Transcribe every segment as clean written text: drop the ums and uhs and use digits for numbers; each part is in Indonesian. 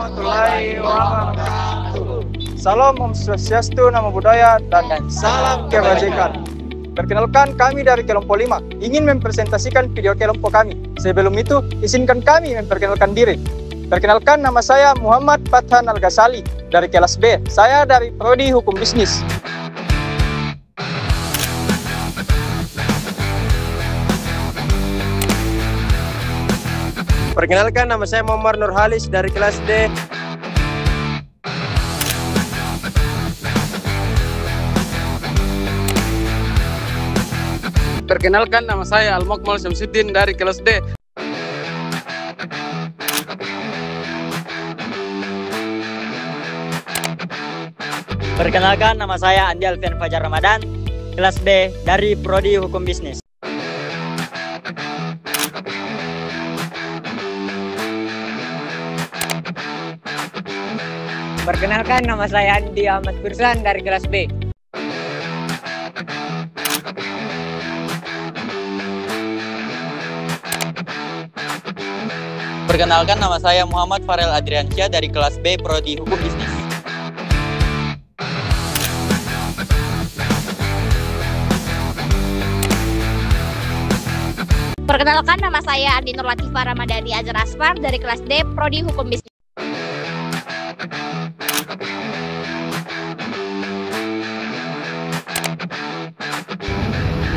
warahmatullahi wabarakatuh. Salam Om Swastiastu, Namo Buddhaya, dan salam kebajikan. Perkenalkan, kami dari kelompok 5 ingin mempresentasikan video kelompok kami. Sebelum itu, izinkan kami memperkenalkan diri. Perkenalkan, nama saya Muhammad Fathan Al-Ghazali dari kelas B. Saya dari Prodi Hukum Bisnis. Perkenalkan, nama saya Muhammad Nurhalis dari kelas D. Perkenalkan, nama saya Al-Mukmal Syamsuddin dari kelas D. Perkenalkan, nama saya Andi Alfian Fajar Ramadan, kelas B dari Prodi Hukum Bisnis. Perkenalkan, nama saya Andi Ahmad Firsan dari kelas B. Perkenalkan, nama saya Muhammad Farel Adriansyah dari kelas B Prodi Hukum Bisnis. Perkenalkan, nama saya Andi Nur Latifah Ramadhani Azhar Asfar dari kelas D Prodi Hukum Bisnis.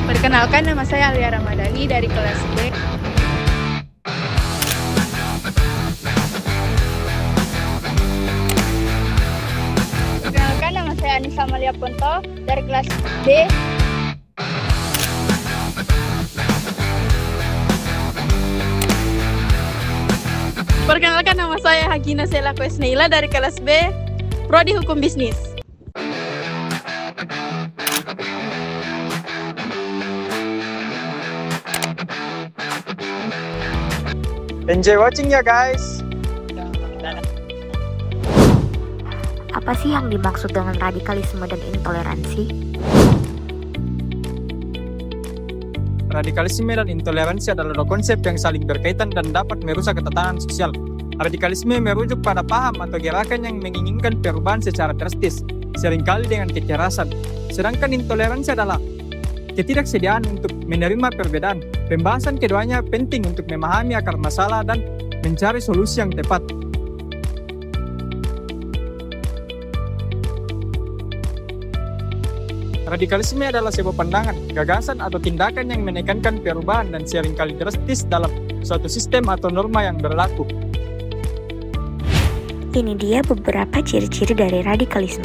Perkenalkan, nama saya Alia Ramadhani dari kelas B. Perkenalkan, nama saya Anissa Amalia Ponto dari kelas B. Perkenalkan, nama saya Hakina Sela Kwesneila dari kelas B, Prodi Hukum Bisnis. Enjoy watching ya guys. Apa sih yang dimaksud dengan radikalisme dan intoleransi? Radikalisme dan intoleransi adalah dua konsep yang saling berkaitan dan dapat merusak ketatanan sosial. Radikalisme merujuk pada paham atau gerakan yang menginginkan perubahan secara drastis, seringkali dengan kekerasan. Sedangkan intoleransi adalah ketidaksediaan untuk menerima perbedaan. Pembahasan keduanya penting untuk memahami akar masalah dan mencari solusi yang tepat. Radikalisme adalah sebuah pandangan, gagasan, atau tindakan yang menekankan perubahan dan seringkali drastis dalam suatu sistem atau norma yang berlaku. Ini dia beberapa ciri-ciri dari radikalisme.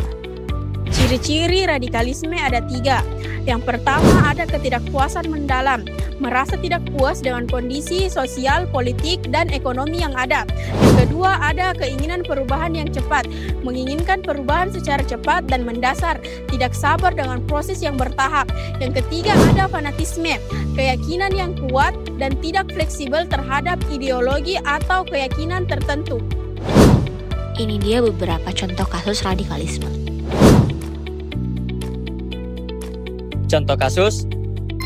Ciri-ciri radikalisme ada 3. Yang pertama, ada ketidakpuasan mendalam, merasa tidak puas dengan kondisi sosial, politik, dan ekonomi yang ada. Yang kedua, ada keinginan perubahan yang cepat, menginginkan perubahan secara cepat dan mendasar, tidak sabar dengan proses yang bertahap. Yang ketiga, ada fanatisme, keyakinan yang kuat dan tidak fleksibel terhadap ideologi atau keyakinan tertentu. Ini dia beberapa contoh kasus radikalisme. Contoh kasus,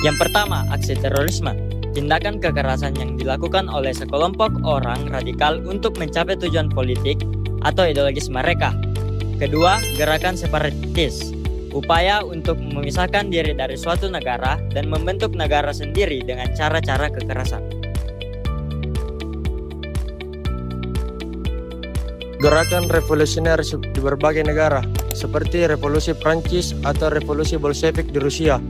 yang pertama, aksi terorisme. Tindakan kekerasan yang dilakukan oleh sekelompok orang radikal untuk mencapai tujuan politik atau ideologis mereka. Kedua, gerakan separatis. Upaya untuk memisahkan diri dari suatu negara dan membentuk negara sendiri dengan cara-cara kekerasan. Gerakan revolusioner di berbagai negara, seperti revolusi Prancis atau revolusi Bolshevik di Rusia,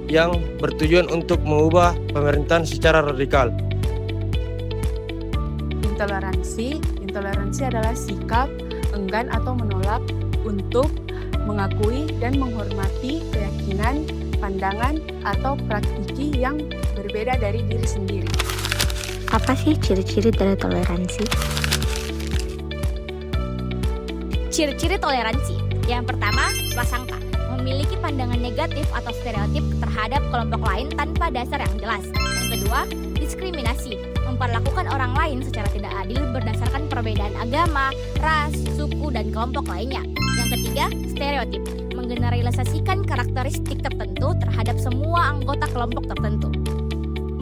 yang bertujuan untuk mengubah pemerintahan secara radikal. Intoleransi adalah sikap enggan atau menolak untuk mengakui dan menghormati keyakinan, pandangan, atau praktiki yang berbeda dari diri sendiri. Apa sih ciri-ciri dari toleransi? Ciri-ciri toleransi. Yang pertama, prasangka. Memiliki pandangan negatif atau stereotip terhadap kelompok lain tanpa dasar yang jelas. Yang kedua, diskriminasi. Memperlakukan orang lain secara tidak adil berdasarkan perbedaan agama, ras, suku, dan kelompok lainnya. Yang ketiga, stereotip. Menggeneralisasikan karakteristik tertentu terhadap semua anggota kelompok tertentu.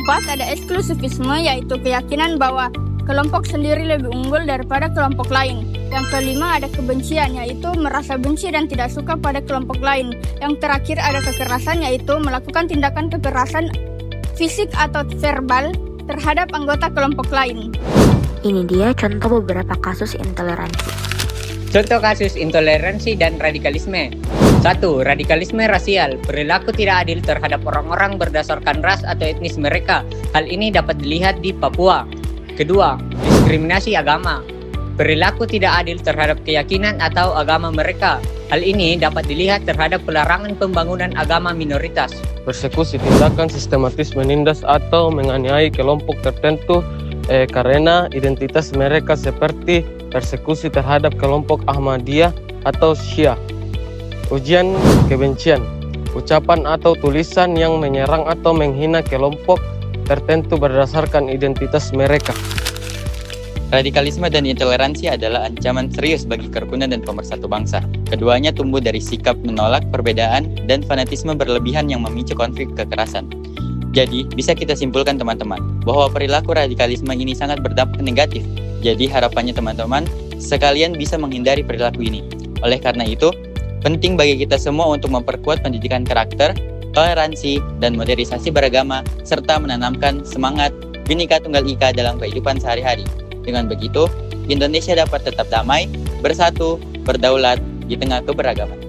4. Ada eksklusivisme, yaitu keyakinan bahwa kelompok sendiri lebih unggul daripada kelompok lain. Yang kelima ada kebencian, yaitu merasa benci dan tidak suka pada kelompok lain. Yang terakhir ada kekerasan, yaitu melakukan tindakan kekerasan fisik atau verbal terhadap anggota kelompok lain. Ini dia contoh beberapa kasus intoleransi. Contoh kasus intoleransi dan radikalisme. 1. Radikalisme rasial. Perilaku tidak adil terhadap orang-orang berdasarkan ras atau etnis mereka. Hal ini dapat dilihat di Papua. Kedua, diskriminasi agama. Perilaku tidak adil terhadap keyakinan atau agama mereka. Hal ini dapat dilihat terhadap pelarangan pembangunan agama minoritas. Persekusi, tindakan sistematis menindas atau menganiaya kelompok tertentu karena identitas mereka, seperti persekusi terhadap kelompok Ahmadiyah atau Syiah. Ujian kebencian, ucapan atau tulisan yang menyerang atau menghina kelompok tertentu berdasarkan identitas mereka. Radikalisme dan intoleransi adalah ancaman serius bagi kerukunan dan pemersatu bangsa. Keduanya tumbuh dari sikap menolak perbedaan dan fanatisme berlebihan yang memicu konflik kekerasan. Jadi, bisa kita simpulkan teman-teman, bahwa perilaku radikalisme ini sangat berdampak negatif. Jadi, harapannya teman-teman sekalian bisa menghindari perilaku ini. Oleh karena itu, penting bagi kita semua untuk memperkuat pendidikan karakter, toleransi, dan modernisasi beragama, serta menanamkan semangat Bhinneka Tunggal Ika dalam kehidupan sehari-hari. Dengan begitu, Indonesia dapat tetap damai, bersatu, berdaulat di tengah keberagaman.